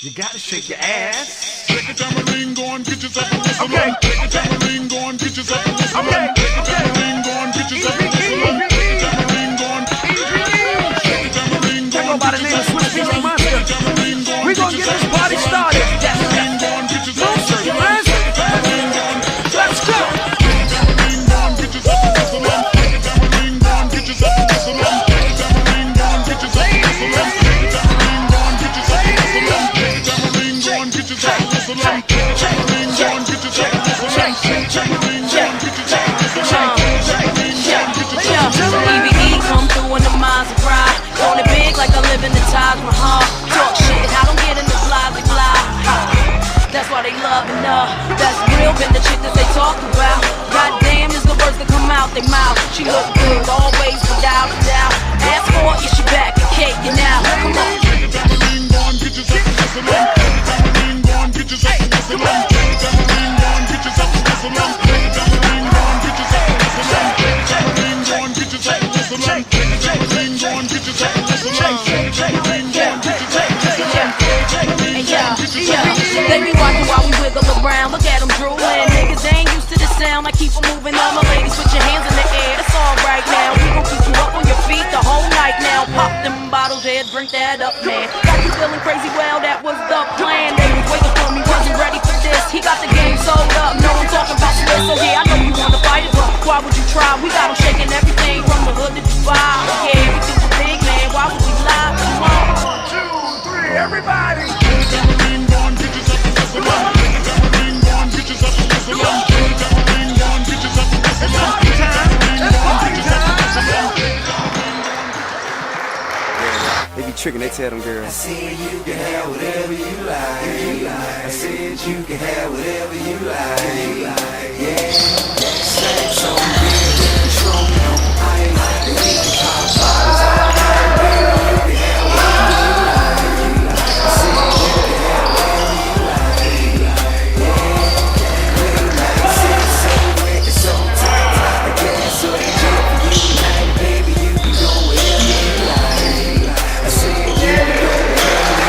You gotta shake your ass. Take a tambourine, go and get yourself a whistle. Okay. Take a tambourine, go and get yourself a whistle. Okay. Take a tambourine, go and get yourself a whistle. Take a tambourine, go and take a tambourine, go Go by the name of Swiss Beats Monster. We gonna get this party started. Move, sir, man. Let's go. EBE come through in the minds of pride. On it big like I live in the Taj Mahal. Talk shit, I don't get in the blah blah blah. That's why they love and that's real, been the chick that they talk about. Goddamn is the words that come out they mouth. She look good always without a doubt. Ask for it, yeah, she back and cake you now. Come on. They be watching while we wiggle around. Look at them drooling. Niggas ain't used to the sound. I keep them moving. All my ladies, put your hands in the air. It's all right now. We gon' keep you up on your feet the whole night now. Pop them bottles, yeah, drink that up, man. Got you feeling crazy, well, that was the plan. They was waiting for me, wasn't ready for this. He got the game sold up. No one talking about the list. So yeah, I know you wanna fight it, but why would you try? We got them shaking everything from the hood to Dubai. Yeah, we do the big, man. Why would we lie? Come on. 1, 2, 3, everybody. They be tricking, they tell them girls. I said you can have whatever you like. I said you can have whatever you like. Yeah, sex on me, control me on ice. We can pop bottles all night, baby. You can have whatever you like. I said you can have whatever you like. Yeah, late night sex so wet, it's so tight. I guess so they jet for you tonight, baby. You can go wherever you like. I said you can go wherever you like.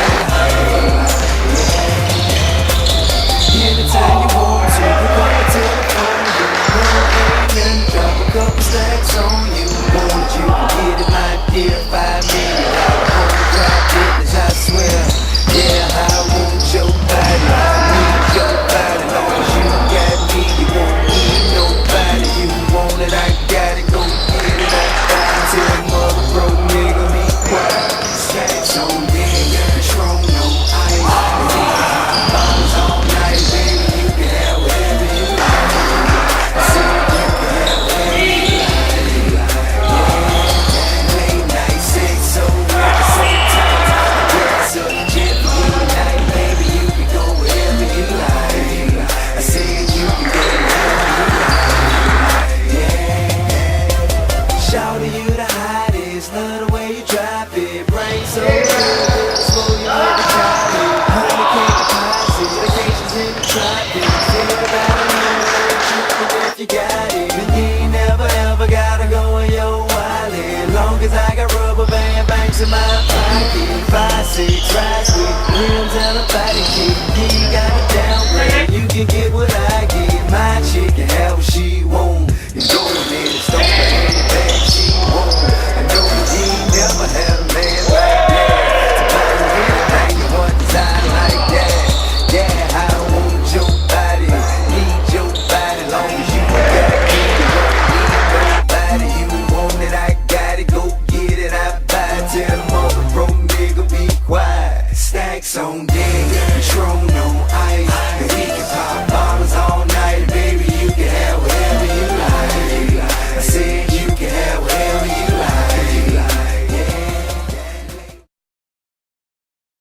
Anytime you want to, pick up the telephone. You know ain't nothing, drop a couple stacks on you. Want you can get it, my dear, $5 million. On the crowd business, I swear. Yeah, I want your body. I need your body. Long as you got me, you won't need nobody. You want it, I got it. Go get it, I got it. Tell a mother broke nigga be quiet. Stacks on deck, control no ice. Bottles all night, baby. You can have whatever you like. I said you can have whatever you like. Yeah, late night sex so wet, so tight. Gas up, jet for you tonight, baby. You can go wherever you like. I said you can go wherever you like. Yeah, shawty, you the hottest. Love the way you drop it. Brain so good, slow you make it drop it. Honey can't deposit, vacations in the tropics. Think about it, you if you got it. Then you ain't never ever gotta go in your wallet. Long as I got rubber band banks in my pocket. 5, 6 rides with rims and a body kick. You ain't gotta downgrade, you can get what I get. My chick can have what she want. You go ahead and start paying back she won't. I know you ain't never had a man like that. To buy you anything you want, design like that. Yeah, I want your body, need your body. Long as you got me, you don't need nobody. You want it, I got it. Go get it, I buy it. Tell the mother broke nigga be quiet. Stacks on deck, control